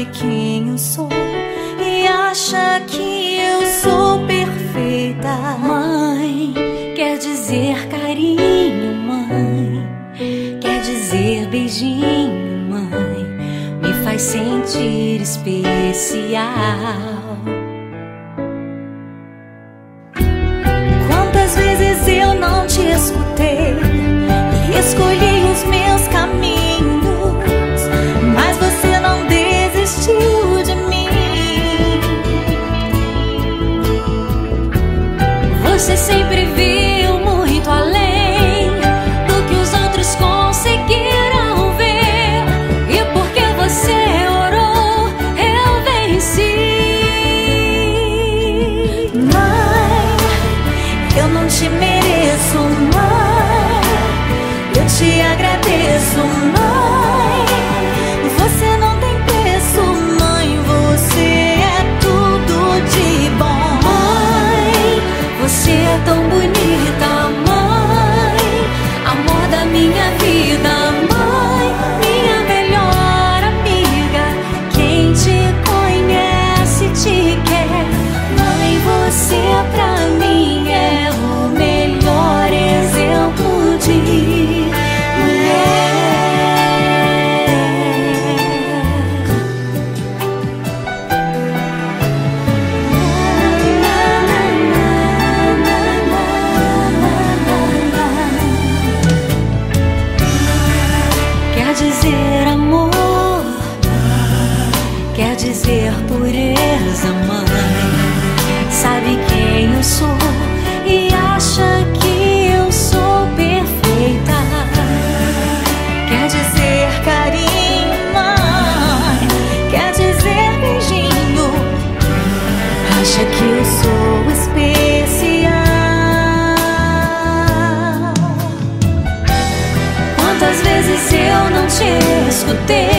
sabe quem eu sou e acha que eu sou perfeita. Mãe, quer dizer carinho, mãe, quer dizer beijinho, mãe, me faz sentir especial. Quantas vezes eu não te escutei e escolhi os meus caminhos, mas você não desistiu de mim. Você sempre viu muito além do que os outros conseguiram ver, e porque você orou, eu venci. Mãe, eu não te mereço, mãe, eu te agradeço, mãe. Você não tem preço, mãe, você é tudo de bom. Mãe, você é tão bonita, mãe, amor da minha vida, mãe, minha melhor amiga. Quem te conhece te quer, mãe, você pra mim é o melhor exemplo de mulher. Quer dizer amor, quer dizer pureza, mãe, sabe quem eu sou e acha que eu sou perfeita. Quer dizer carinho, mãe, quer dizer beijinho, acha que eu sou especial. Quantas vezes eu não te escutei